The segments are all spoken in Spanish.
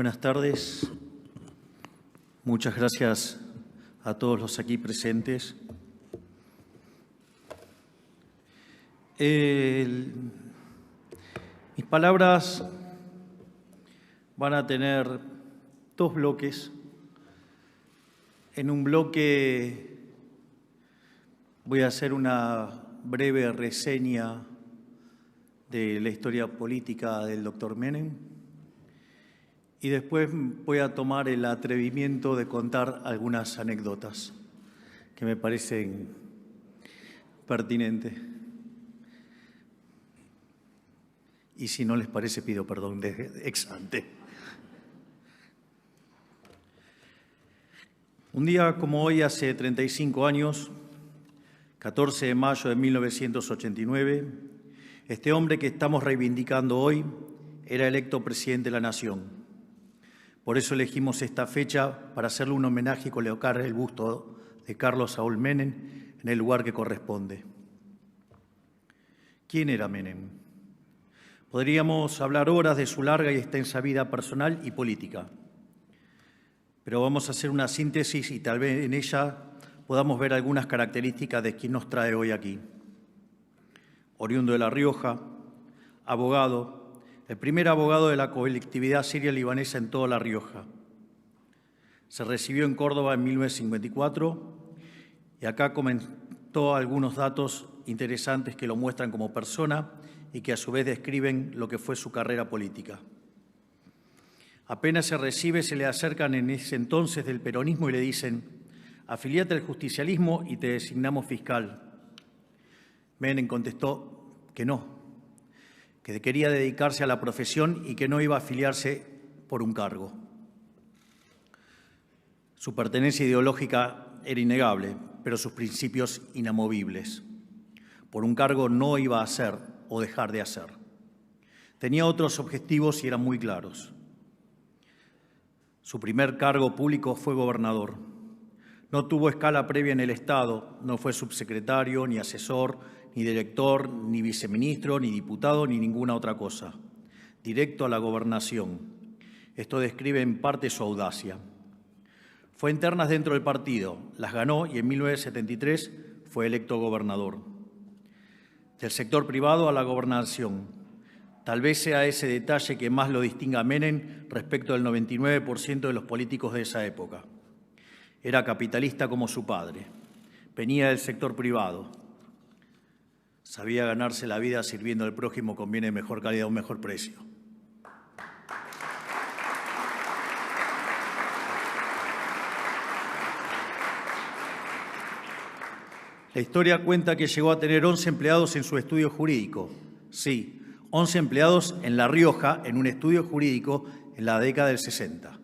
Buenas tardes. Muchas gracias a todos los aquí presentes. Mis palabras van a tener dos bloques. En un bloque voy a hacer una breve reseña de la historia política del doctor Menem y después voy a tomar el atrevimiento de contar algunas anécdotas que me parecen pertinentes. Y si no les parece, pido perdón de ex ante. Un día como hoy, hace 35 años, 14 de mayo de 1989, este hombre que estamos reivindicando hoy era electo presidente de la Nación. Por eso elegimos esta fecha para hacerle un homenaje y colocar el busto de Carlos Saúl Menem en el lugar que corresponde. ¿Quién era Menem? Podríamos hablar horas de su larga y extensa vida personal y política, pero vamos a hacer una síntesis y tal vez en ella podamos ver algunas características de quien nos trae hoy aquí. Oriundo de La Rioja, abogado, el primer abogado de la colectividad siria-libanesa en toda La Rioja. Se recibió en Córdoba en 1954 y acá comentó algunos datos interesantes que lo muestran como persona y que a su vez describen lo que fue su carrera política. Apenas se recibe, se le acercan en ese entonces del peronismo y le dicen: afiliate al justicialismo y te designamos fiscal. Menem contestó que no, que quería dedicarse a la profesión y que no iba a afiliarse por un cargo. Su pertenencia ideológica era innegable, pero sus principios inamovibles. Por un cargo no iba a hacer o dejar de hacer. Tenía otros objetivos y eran muy claros. Su primer cargo público fue gobernador. No tuvo escala previa en el Estado, no fue subsecretario, ni asesor, ni director, ni viceministro, ni diputado, ni ninguna otra cosa. Directo a la gobernación. Esto describe en parte su audacia. Fue en ternas dentro del partido, las ganó y en 1973 fue electo gobernador. Del sector privado a la gobernación. Tal vez sea ese detalle que más lo distinga a Menem respecto del 99% de los políticos de esa época. Era capitalista como su padre. Venía del sector privado. Sabía ganarse la vida sirviendo al prójimo con bienes de mejor calidad a un mejor precio. La historia cuenta que llegó a tener 11 empleados en su estudio jurídico. Sí, 11 empleados en La Rioja, en un estudio jurídico en la década del 60.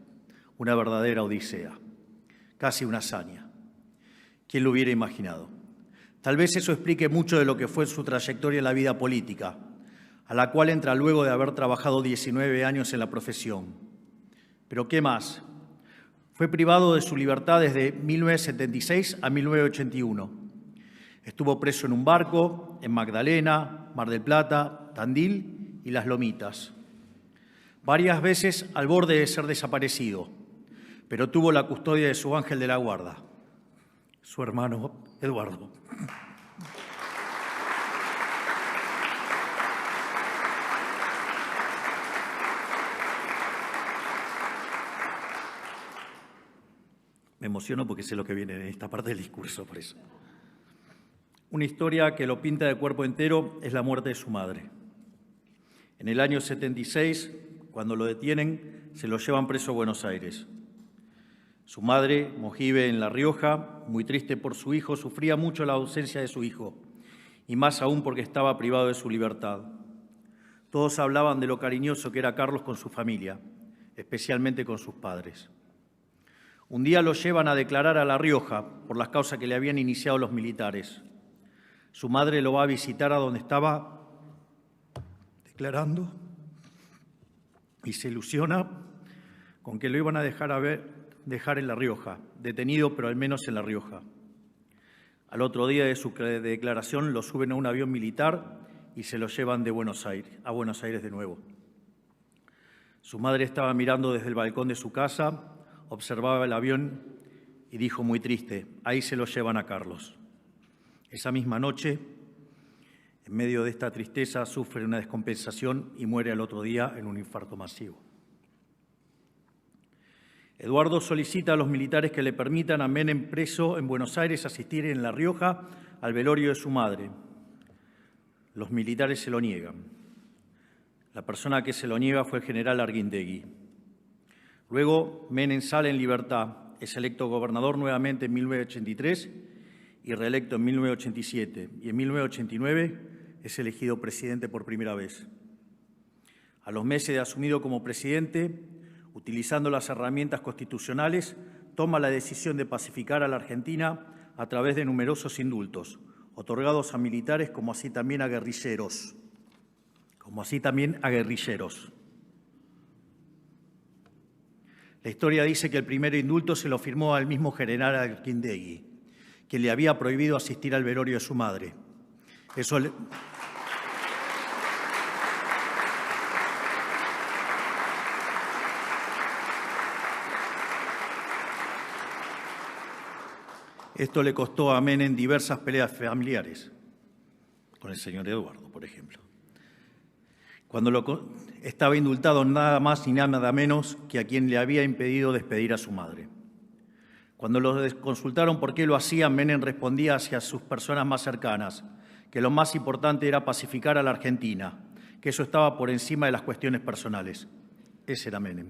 Una verdadera odisea, casi una hazaña. ¿Quién lo hubiera imaginado? Tal vez eso explique mucho de lo que fue su trayectoria en la vida política, a la cual entra luego de haber trabajado 19 años en la profesión. ¿Pero qué más? Fue privado de su libertad desde 1976 a 1981. Estuvo preso en un barco, en Magdalena, Mar del Plata, Tandil y Las Lomitas. Varias veces al borde de ser desaparecido, pero tuvo la custodia de su ángel de la guarda, su hermano Eduardo. Me emociono porque sé lo que viene en esta parte del discurso, por eso. Una historia que lo pinta de cuerpo entero es la muerte de su madre. En el año 76, cuando lo detienen, se lo llevan preso a Buenos Aires. Su madre, Mojibe, en La Rioja, muy triste por su hijo, sufría mucho la ausencia de su hijo, y más aún porque estaba privado de su libertad. Todos hablaban de lo cariñoso que era Carlos con su familia, especialmente con sus padres. Un día lo llevan a declarar a La Rioja por las causas que le habían iniciado los militares. Su madre lo va a visitar a donde estaba declarando y se ilusiona con que lo iban a dejar en La Rioja, detenido pero al menos en La Rioja. Al otro día de su declaración lo suben a un avión militar y se lo llevan a Buenos Aires de nuevo. Su madre estaba mirando desde el balcón de su casa, observaba el avión y dijo muy triste: ahí se lo llevan a Carlos. Esa misma noche, en medio de esta tristeza, sufre una descompensación y muere al otro día en un infarto masivo. Eduardo solicita a los militares que le permitan a Menem, preso en Buenos Aires, asistir en La Rioja al velorio de su madre. Los militares se lo niegan. La persona que se lo niega fue el general Arguindegui. Luego, Menem sale en libertad, es electo gobernador nuevamente en 1983 y reelecto en 1987. Y en 1989 es elegido presidente por primera vez. A los meses de asumido como presidente, utilizando las herramientas constitucionales, toma la decisión de pacificar a la Argentina a través de numerosos indultos, otorgados a militares como así también a guerrilleros. La historia dice que el primer indulto se lo firmó al mismo general Arguindegui, que le había prohibido asistir al velorio de su madre. Esto le costó a Menem diversas peleas familiares, con el señor Eduardo, por ejemplo, cuando estaba indultado nada más y nada menos que a quien le había impedido despedir a su madre. Cuando lo consultaron por qué lo hacían, Menem respondía hacia sus personas más cercanas que lo más importante era pacificar a la Argentina, que eso estaba por encima de las cuestiones personales. Ese era Menem.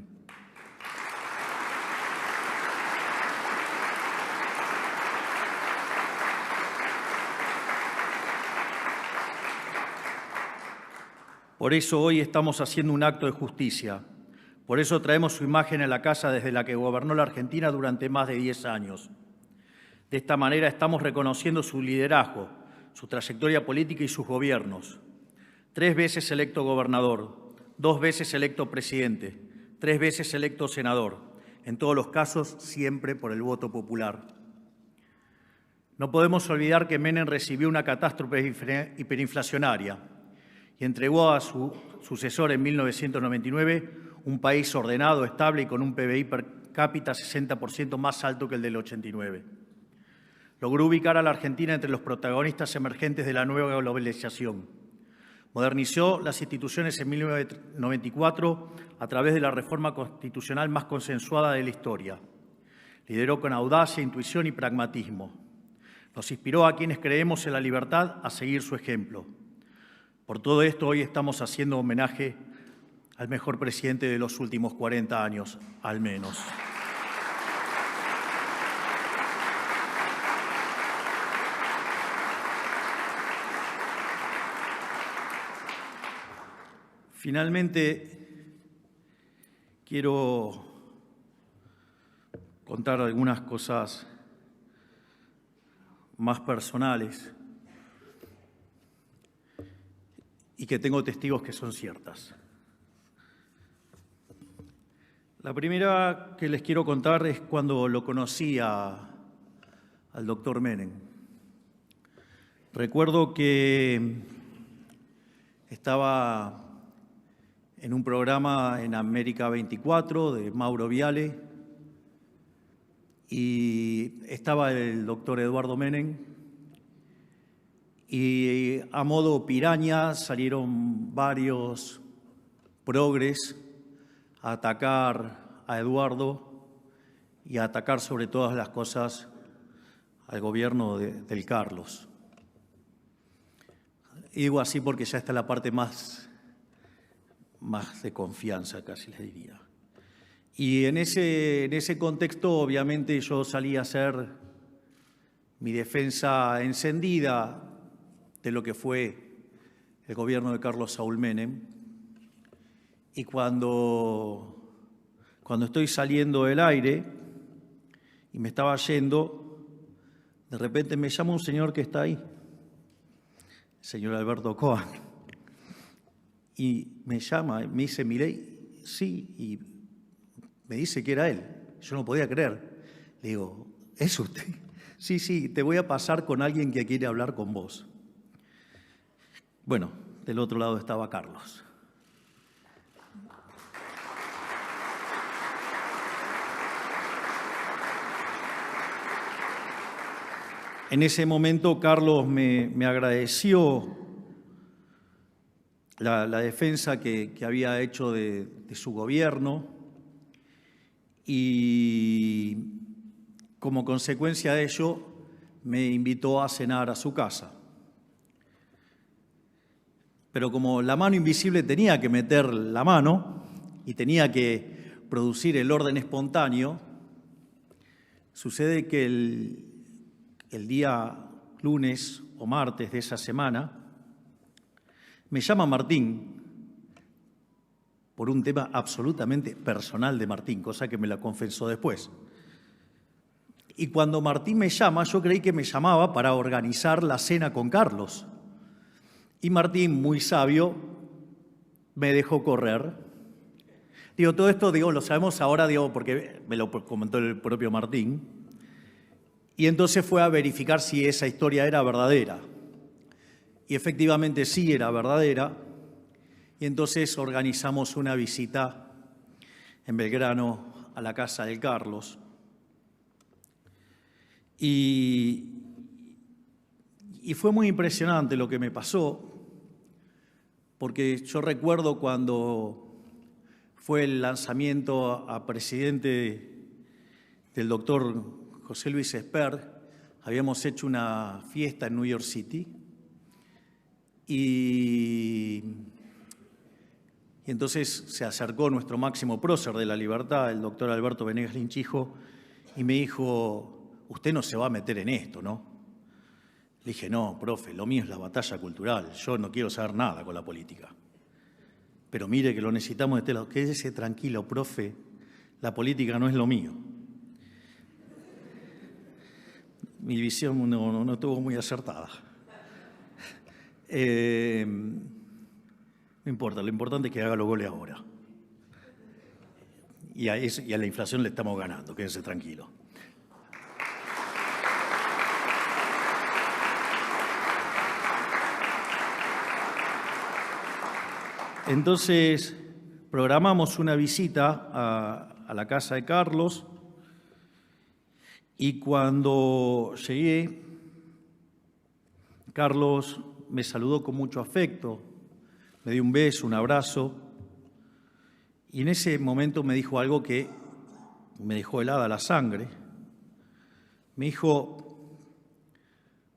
Por eso hoy estamos haciendo un acto de justicia. Por eso traemos su imagen a la casa desde la que gobernó la Argentina durante más de 10 años. De esta manera estamos reconociendo su liderazgo, su trayectoria política y sus gobiernos. 3 veces electo gobernador, 2 veces electo presidente, 3 veces electo senador. En todos los casos, siempre por el voto popular. No podemos olvidar que Menem recibió una catástrofe hiperinflacionaria y entregó a su sucesor en 1999 un país ordenado, estable y con un PBI per cápita 60% más alto que el del 89. Logró ubicar a la Argentina entre los protagonistas emergentes de la nueva globalización. Modernizó las instituciones en 1994 a través de la reforma constitucional más consensuada de la historia. Lideró con audacia, intuición y pragmatismo. Nos inspiró a quienes creemos en la libertad a seguir su ejemplo. Por todo esto, hoy estamos haciendo homenaje al mejor presidente de los últimos 40 años, al menos. Finalmente, quiero contar algunas cosas más personales y que tengo testigos que son ciertas. La primera que les quiero contar es cuando lo conocí al doctor Menem. Recuerdo que estaba en un programa en América 24 de Mauro Viale y estaba el doctor Eduardo Menem y a modo piraña salieron varios progres a atacar a Eduardo y a atacar sobre todas las cosas al gobierno del Carlos. Y digo así porque ya está la parte más de confianza, casi les diría. Y en ese contexto, obviamente, yo salí a hacer mi defensa encendida de lo que fue el gobierno de Carlos Saúl Menem. Y cuando estoy saliendo del aire y me estaba yendo, de repente me llama un señor que está ahí, el señor Alberto Cohen. Y me llama, me dice: Milei, sí, y me dice que era él. Yo no podía creer. Le digo: ¿es usted? Sí, te voy a pasar con alguien que quiere hablar con vos. Bueno, del otro lado estaba Carlos. En ese momento Carlos me agradeció la defensa que había hecho de su gobierno y como consecuencia de ello me invitó a cenar a su casa. Pero como la mano invisible tenía que meter la mano y tenía que producir el orden espontáneo, sucede que el día lunes o martes de esa semana me llama Martín por un tema absolutamente personal de Martín, cosa que me la confesó después. Y cuando Martín me llama, yo creí que me llamaba para organizar la cena con Carlos. Y Martín, muy sabio, me dejó correr. Digo, todo esto lo sabemos ahora, porque me lo comentó el propio Martín. Y entonces fue a verificar si esa historia era verdadera. Y efectivamente sí era verdadera. Y entonces organizamos una visita en Belgrano a la casa de Carlos. Y fue muy impresionante lo que me pasó, porque yo recuerdo cuando fue el lanzamiento a presidente del doctor José Luis Espert, habíamos hecho una fiesta en New York City y entonces se acercó nuestro máximo prócer de la libertad, el doctor Alberto Venegas Linchijo, y me dijo: usted no se va a meter en esto, ¿no? Le dije: no, profe, lo mío es la batalla cultural, yo no quiero saber nada con la política. Pero mire que lo necesitamos de este lado. Quédese tranquilo, profe, la política no es lo mío. Mi visión no estuvo muy acertada. No importa, lo importante es que haga los goles ahora. Y a la inflación le estamos ganando, quédese tranquilo. Entonces, programamos una visita a la casa de Carlos y cuando llegué, Carlos me saludó con mucho afecto, me dio un beso, un abrazo y en ese momento me dijo algo que me dejó helada la sangre. Me dijo: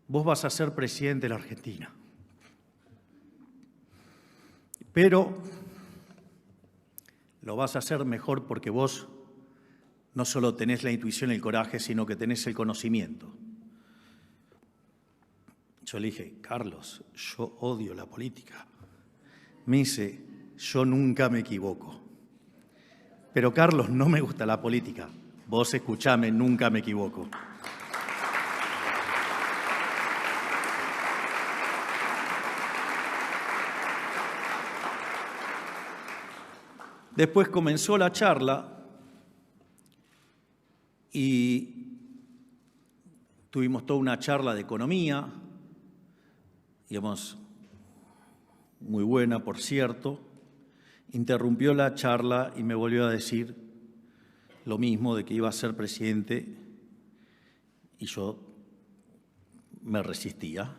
vos vas a ser presidente de la Argentina. Pero lo vas a hacer mejor porque vos no solo tenés la intuición y el coraje, sino que tenés el conocimiento. Yo le dije: Carlos, yo odio la política. Me dice: yo nunca me equivoco. Pero Carlos, no me gusta la política. Vos escuchame, nunca me equivoco. Después comenzó la charla y tuvimos toda una charla de economía, digamos, muy buena, por cierto. Interrumpió la charla y me volvió a decir lo mismo, de que iba a ser presidente, y yo me resistía.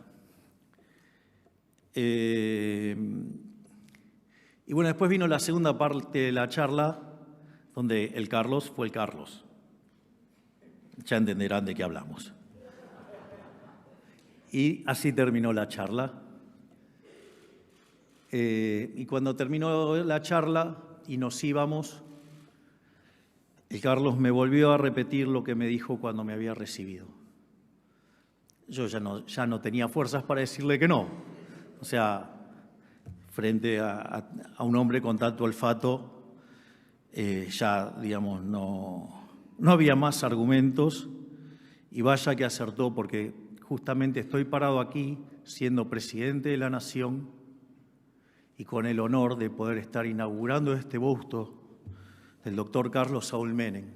Y bueno, después vino la segunda parte de la charla, donde el Carlos fue el Carlos. Ya entenderán de qué hablamos. Y así terminó la charla. Y cuando terminó la charla y nos íbamos, el Carlos me volvió a repetir lo que me dijo cuando me había recibido. Yo ya no tenía fuerzas para decirle que no. O sea, frente a un hombre con tanto olfato, ya, digamos, no había más argumentos, y vaya que acertó, porque justamente estoy parado aquí siendo presidente de la Nación y con el honor de poder estar inaugurando este busto del doctor Carlos Saúl Menem.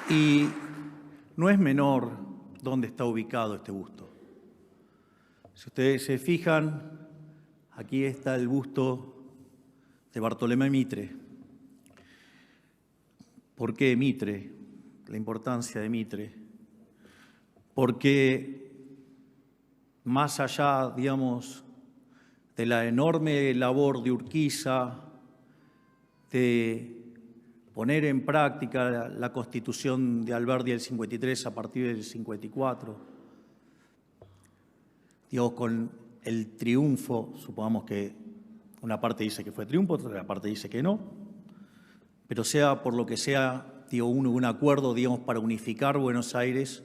Y no es menor dónde está ubicado este busto. Si ustedes se fijan, Aquí está el busto de Bartolomé Mitre. ¿Por qué Mitre? La importancia de Mitre. Porque más allá, digamos, de la enorme labor de Urquiza, de poner en práctica la Constitución de Alberdi del 53 a partir del 54, digamos, con el triunfo, supongamos que una parte dice que fue triunfo, otra parte dice que no, pero sea por lo que sea, digo, hubo un acuerdo, digamos, para unificar Buenos Aires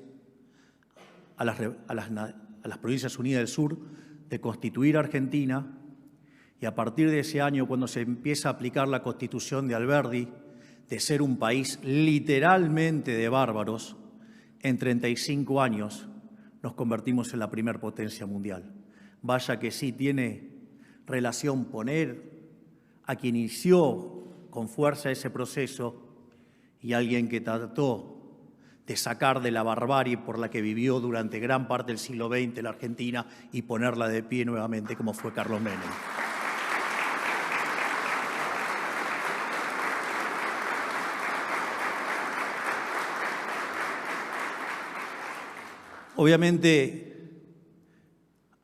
a las Provincias Unidas del Sur, de constituir Argentina, y a partir de ese año, cuando se empieza a aplicar la Constitución de Alberdi, de ser un país literalmente de bárbaros, en 35 años nos convertimos en la primer potencia mundial. Vaya que sí tiene relación poner a quien inició con fuerza ese proceso y alguien que trató de sacar de la barbarie por la que vivió durante gran parte del siglo XX la Argentina y ponerla de pie nuevamente, como fue Carlos Menem. Obviamente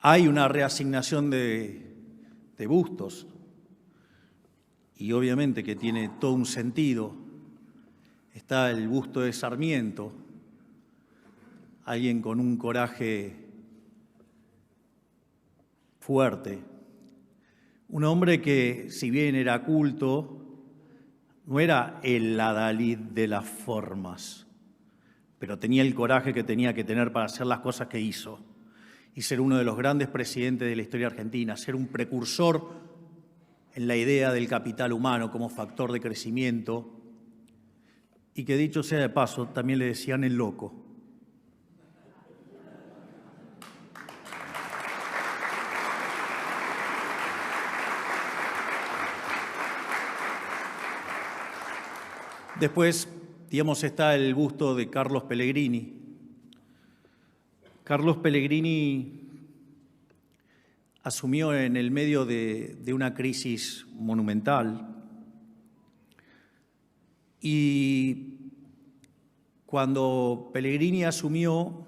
hay una reasignación de bustos y obviamente que tiene todo un sentido. Está el busto de Sarmiento, alguien con un coraje fuerte, un hombre que, si bien era culto, no era el adalid de las formas, pero tenía el coraje que tenía que tener para hacer las cosas que hizo y ser uno de los grandes presidentes de la historia argentina, ser un precursor en la idea del capital humano como factor de crecimiento, y que, dicho sea de paso, también le decían el loco. Después, digamos, está el busto de Carlos Pellegrini. Carlos Pellegrini asumió en el medio de una crisis monumental y cuando Pellegrini asumió,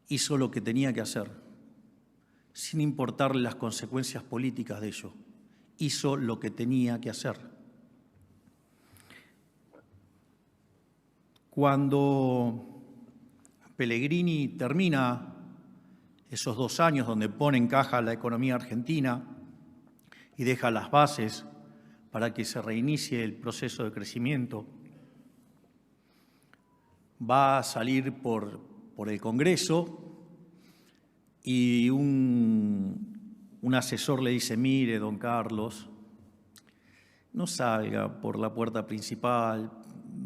hizo lo que tenía que hacer, sin importarle las consecuencias políticas de ello. Hizo lo que tenía que hacer. Cuando Pellegrini termina esos 2 años donde pone en caja la economía argentina y deja las bases para que se reinicie el proceso de crecimiento, va a salir por el Congreso y un asesor le dice: mire, don Carlos, no salga por la puerta principal,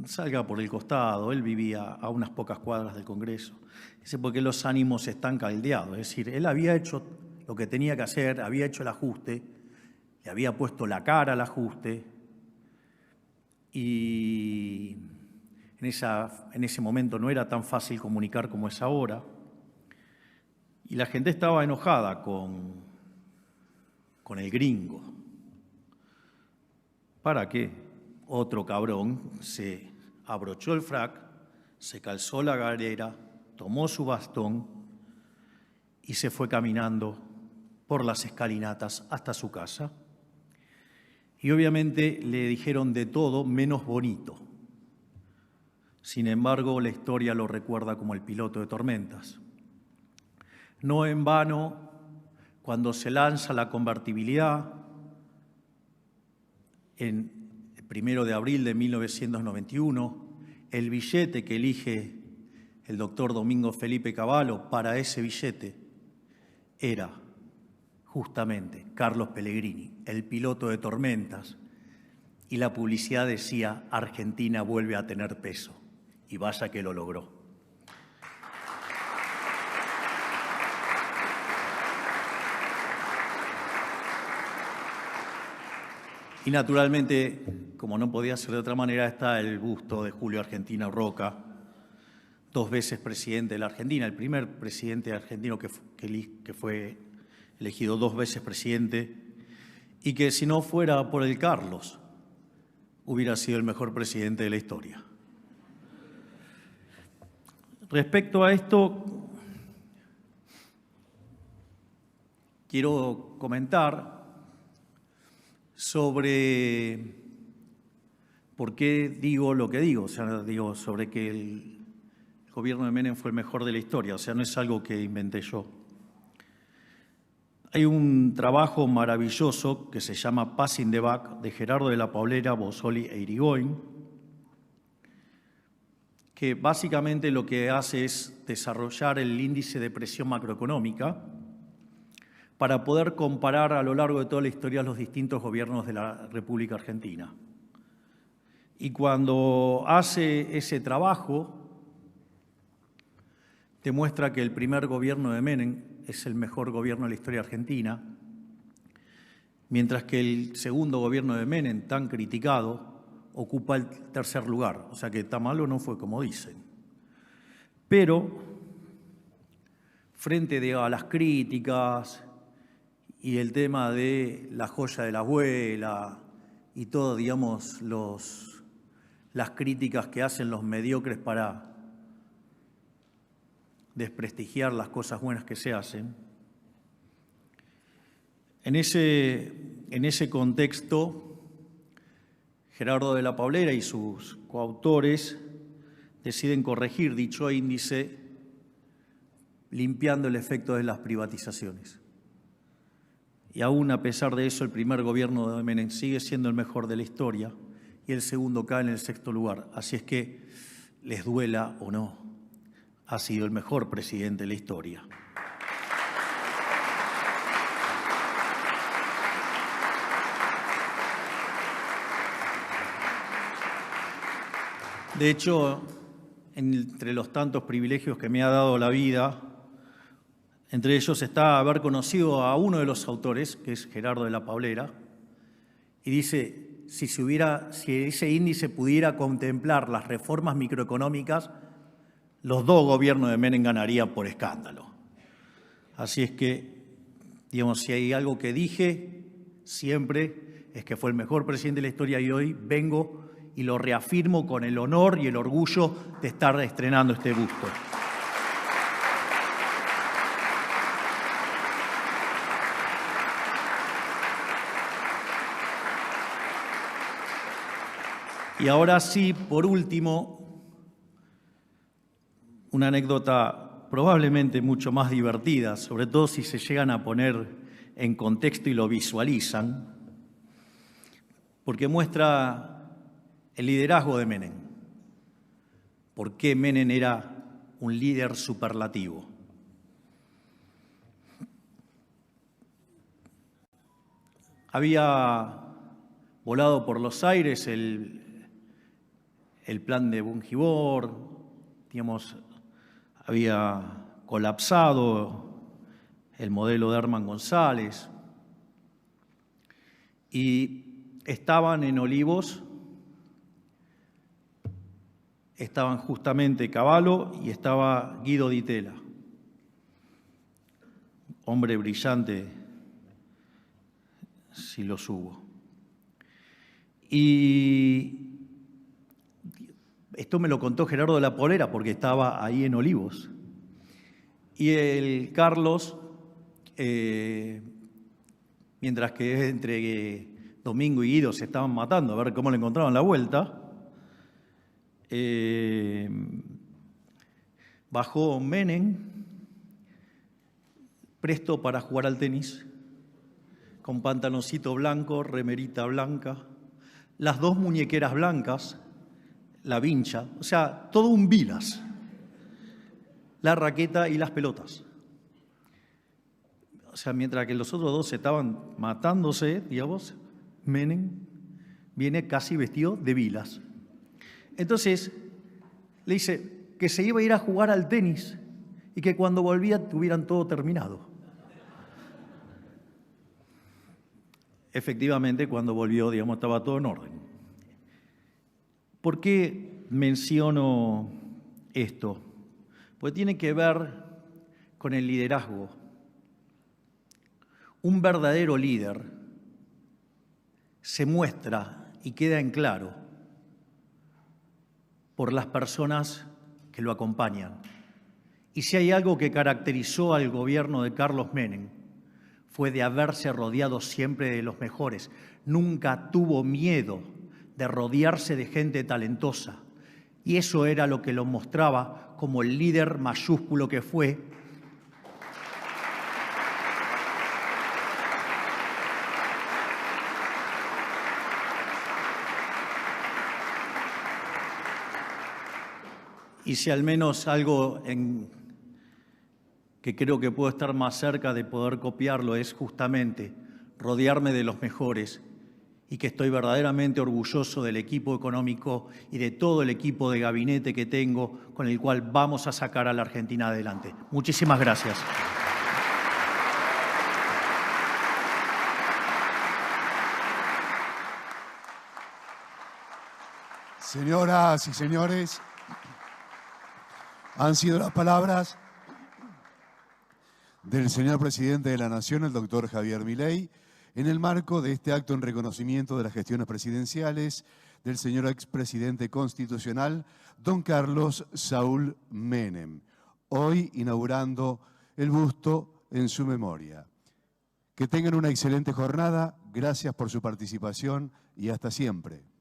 salga por el costado. Él vivía a unas pocas cuadras del Congreso. Dice, porque los ánimos están caldeados. Es decir, él había hecho lo que tenía que hacer, había hecho el ajuste, le había puesto la cara al ajuste y en ese momento no era tan fácil comunicar como es ahora. Y la gente estaba enojada con el gringo. ¿Para qué? Otro cabrón se abrochó el frac, se calzó la galera, tomó su bastón y se fue caminando por las escalinatas hasta su casa. Y obviamente le dijeron de todo menos bonito. Sin embargo, la historia lo recuerda como el piloto de tormentas. No en vano, cuando se lanza la convertibilidad, en el 1 de abril de 1991, el billete que elige el doctor Domingo Felipe Cavallo para ese billete era justamente Carlos Pellegrini, el piloto de tormentas, y la publicidad decía: Argentina vuelve a tener peso, y vaya que lo logró. Y naturalmente, como no podía ser de otra manera, está el busto de Julio Argentino Roca, 2 veces presidente de la Argentina, el primer presidente argentino que fue elegido 2 veces presidente, y que si no fuera por el Carlos, hubiera sido el mejor presidente de la historia. Respecto a esto, quiero comentar sobre por qué digo lo que digo, o sea, digo sobre que el gobierno de Menem fue el mejor de la historia, o sea, no es algo que inventé yo. Hay un trabajo maravilloso que se llama Passing the Buck de Gerardo de la Paulera, Bozzoli e Irigoyen, que básicamente lo que hace es desarrollar el índice de presión macroeconómica para poder comparar a lo largo de toda la historia los distintos gobiernos de la República Argentina. Y cuando hace ese trabajo, demuestra que el primer gobierno de Menem es el mejor gobierno de la historia argentina, mientras que el segundo gobierno de Menem, tan criticado, ocupa el tercer lugar. O sea que tan malo no fue como dicen. Pero, frente a las críticas y el tema de la joya de la abuela y todo, digamos, las críticas que hacen los mediocres para desprestigiar las cosas buenas que se hacen. En ese contexto, Gerardo de la Paulera y sus coautores deciden corregir dicho índice limpiando el efecto de las privatizaciones. Y aún a pesar de eso, el primer gobierno de Menem sigue siendo el mejor de la historia y el segundo cae en el 6º lugar. Así es que, les duela o no, ha sido el mejor presidente de la historia. De hecho, entre los tantos privilegios que me ha dado la vida, entre ellos está haber conocido a uno de los autores, que es Gerardo de la Paulera, y dice, si ese índice pudiera contemplar las reformas microeconómicas, los 2 gobiernos de Menem ganarían por escándalo. Así es que, digamos, si hay algo que dije siempre es que fue el mejor presidente de la historia y hoy vengo y lo reafirmo con el honor y el orgullo de estar estrenando este busto. Y ahora sí, por último, una anécdota probablemente mucho más divertida, sobre todo si se llegan a poner en contexto y lo visualizan, porque muestra el liderazgo de Menem. ¿Por qué Menem era un líder superlativo? Había volado por los aires el plan de Bungibor, digamos, había colapsado el modelo de Herman González y estaban en Olivos, estaban justamente Cavallo y estaba Guido Di Tella, hombre brillante, si los hubo. Y esto me lo contó Gerardo de la Paulera porque estaba ahí en Olivos. Y el Carlos, mientras que entre Domingo y Guido se estaban matando a ver cómo le encontraban la vuelta, bajó Menem, presto para jugar al tenis, con pantaloncito blanco, remerita blanca, las 2 muñequeras blancas, la vincha, o sea, todo un Vilas, la raqueta y las pelotas. O sea, mientras que los otros 2 estaban matándose, digamos, Menem viene casi vestido de Vilas. Entonces, le dice que se iba a ir a jugar al tenis y que cuando volvía tuvieran todo terminado. Efectivamente, cuando volvió, digamos, estaba todo en orden. ¿Por qué menciono esto? porque tiene que ver con el liderazgo. Un verdadero líder se muestra y queda en claro por las personas que lo acompañan. Y si hay algo que caracterizó al gobierno de Carlos Menem, fue de haberse rodeado siempre de los mejores. Nunca tuvo miedo de rodearse de gente talentosa. Y eso era lo que lo mostraba como el líder mayúsculo que fue. Y si al menos algo que creo que puedo estar más cerca de poder copiarlo es justamente rodearme de los mejores, y que estoy verdaderamente orgulloso del equipo económico y de todo el equipo de gabinete que tengo, con el cual vamos a sacar a la Argentina adelante. Muchísimas gracias. Señoras y señores, han sido las palabras del señor presidente de la Nación, el doctor Javier Milei, en el marco de este acto en reconocimiento de las gestiones presidenciales del señor expresidente constitucional, don Carlos Saúl Menem, hoy inaugurando el busto en su memoria. Que tengan una excelente jornada, gracias por su participación y hasta siempre.